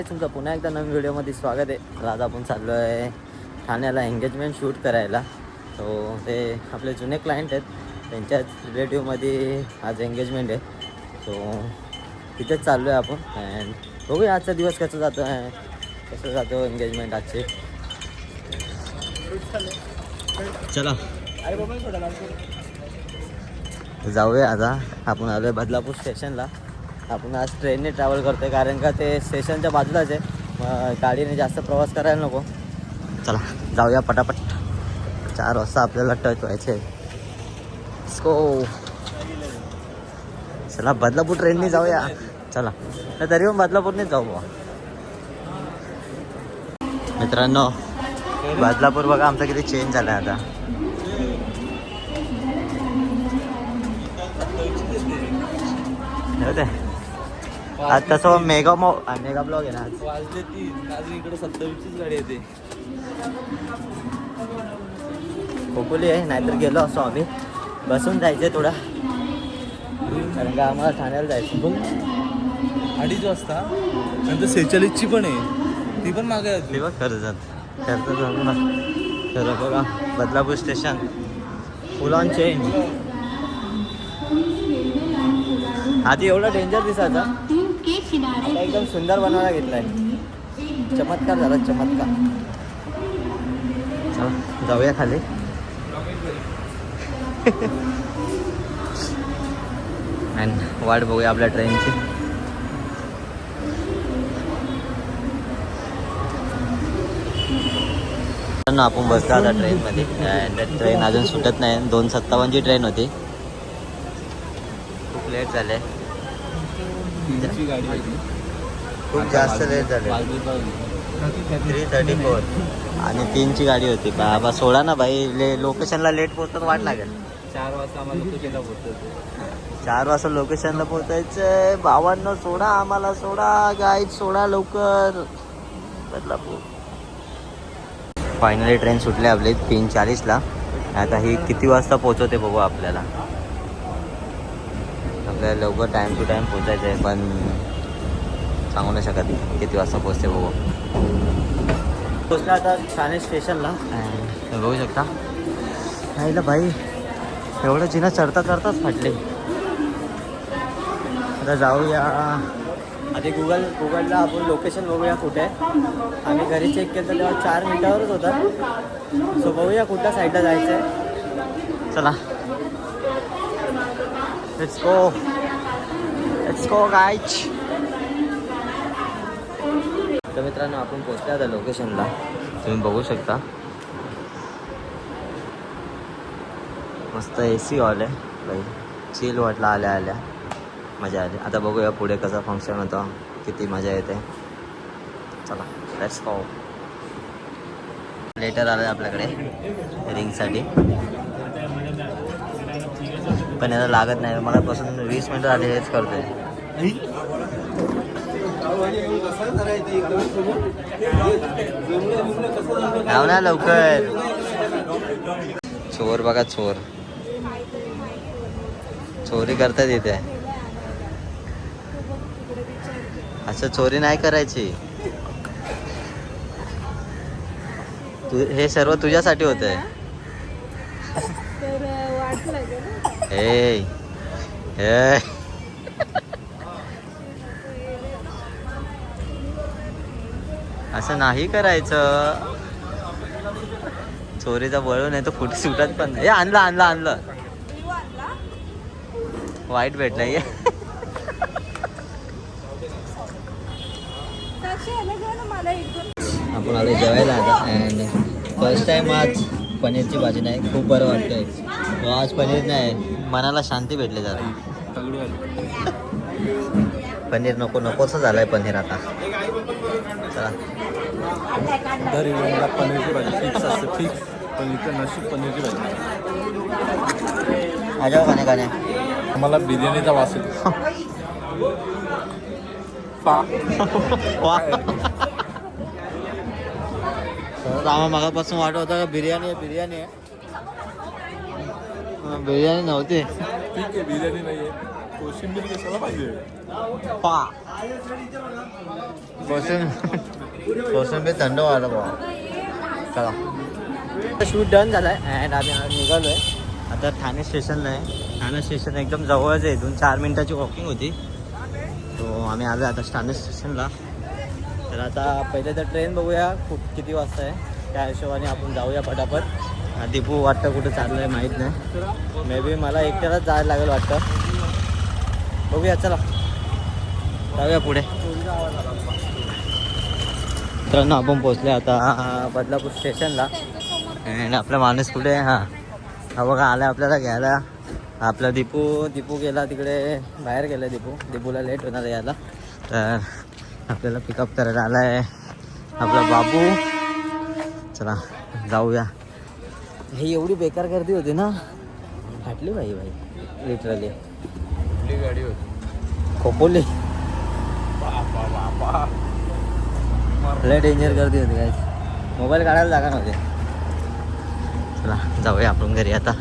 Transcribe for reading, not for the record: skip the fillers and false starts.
तुमचं पुन्हा एकदा नवीन व्हिडिओमध्ये स्वागत आहे. आज आपण चाललो आहे ठाण्याला एंगेजमेंट शूट करायला. तो ते आपले जुने क्लायंट आहेत, त्यांच्याच रिलेटिव्हमध्ये आज एंगेजमेंट आहे. सो तिथेच चाललो आहे आपण. अँड बघूया आजचा दिवस कसं जातो आहे, कसं जातो एंगेजमेंट आजचे. चला जाऊया. आता आपण आलो आहे बदलापूर स्टेशनला. आपण आज ट्रेनने ट्रॅव्हल करतो आहे, कारण का ते स्टेशनच्या बाजूलाच आहे. मग गाडीने जास्त प्रवास करायला नको. चला जाऊया पटापट. 4 वाजता आपल्याला टच व्हायचं आहे. स्को चला बदलापूर ट्रेनने जाऊया. चला तरी पण बदलापूरनेच जाऊ बा मित्रांनो. बदलापूर बघा आमचा किती चेंज झाला आहे आता. आज तसं मेगा ब्लॉग आहे ना. आज वाजले 3, आज इकडे 27ची गाडी येते. खोपोली आहे, नाहीतर गेलो असतो आम्ही. बसून जायचं थोडा, कारण का आम्हाला ठाण्याला जायचं. 2:30 वाजता. नंतर 46ची पण आहे, ती पण मागे आली. बघ खरं खरं बघा. Badlapur station full on change. आधी एवढा डेंजर दिसायचा, आता एकदम सुंदर बनवायला घेतलाय. चमत्कार झाला, चमत्कार. चला जाऊया खाली. अँड वाट बघूया आपल्या ट्रेनची. आपण बसलो आता ट्रेनमध्ये. अँड ट्रेन अजून सुटत नाही. 2:57ची ट्रेन होती. खूप लेट झाले, गाडी होती. खूप जास्त लेट झाले. 3:34 आणि 3ची गाडी होती. बाबा सोडा ना भाई, लोकेशनला लेट पोहोचतात, वाट लागेल. 4 वाजता आम्हाला लोकेशनला पोहोचायचं. 4 वाजता लोकेशनला पोहोचायचंय. भावांनो सोडा, आम्हाला सोडा, गाईड सोडा लवकर. बदलापूर फायनली ट्रेन सुटली आपली 3:40ला. आता ही किती वाजता पोहोचवते बघू. आपल्याला लवकर टाईम टू टाईम पोचायचं आहे, पण सांगू नाही शकत किती वाजता पोचते बघू. पोचला आता ठाणे स्टेशनला. बघू शकता नाहीला भाई, एवढं जिना चढताच फाटले. आता जाऊया आधी गुगलला आपण लोकेशन बघूया कुठे आहे. आम्ही घरी चेक केलं तर तेव्हा 4 मिनिटावरच होता. सो बघूया कुठल्या साईडला जायचं आहे. चला लेट्स गो गाइज. तर मित्रांनो आपण पोहोचले आता लोकेशनला. तुम्ही बघू शकता मस्त AC हॉल आहे भाई. चिल वाटला आल्या मजा आली. आता बघूया पुढे कसं फंक्शन होतं, किती मजा येते. चला लेट्स गो. लेटर आलं आपल्याकडे रिंगसाठी, पण याला लागत नाही. मलापासून 20 मिनिटं आले हेच करतोय. जाऊ ना लवकर. चोर बघा, चोरी करतात इथे. असं चोरी नाही करायची. हे सर्व तुझ्यासाठी होत आहे. असं नाही करायचं. चोरीचा बळू नाही तर कुठे सुटत पण नाही. आणलं वाईट भेटलाय. आपण आलो जेवायला आता. अँड फर्स्ट टाइम आज पनीरची भाजी नाही. खूप बरं वाटतंय. आज पनीर नाही, मनाला शांती भेटली जरा. पनीर नकोसं झालंय पनीर आता. चला दर इव्हेंटला पनीरची भाजी फिक्स असते, फिक्स. पण इथं नशीब पनीरची भाजी. आजाव खाणे आम्हाला बिर्याणीचा वास येतो. आम्हाला मागापासून वाटत होतं का बिर्याणी आहे. बिर्याणी नव्हती. ठीक आहे, बिर्याणी नाही आहे. कोशिंबीर कशाला पाहिजे पा कोशिंबीर थंड व्हायला बघा. चला शूट डन झाला आहे अँड आम्ही निघालो आहे आता ठाणे स्टेशनला आहे. ठाणे स्टेशन एकदम जवळच आहे. 2-4 मिनिटाची वॉकिंग होती. तो आम्ही आलो आता ठाणे स्टेशनला. तर आता पहिले तर ट्रेन बघूया खूप किती वाजता आहे त्या हिशोबाने आपण जाऊया पटापट. दीपू वाटतं कुठं चाललं आहे माहीत नाही. मे बी मला एकट्यालाच जायला लागेल वाटतं. बघूया चला जाऊया पुढे. मित्रांनो आपण पोचले आता बदलापूर स्टेशनला अँड आपला माणूस कुठे हा बघा आला आपल्याला घ्यायला. आपला दीपू गेला तिकडे बाहेर गेला. दीपूला लेट होणार यायला. तर आपल्याला पिकअप करायला आला आहे आपला बाबू. चला जाऊया. ही एवढी बेकार गर्दी होती ना फाटली भाई लिटरली. कुठली गाडी होती खोपोली लय डेंजर गर्दी होती काय. मोबाईल काढायला जागा नव्हती. चला जाऊया आपण घरी आता.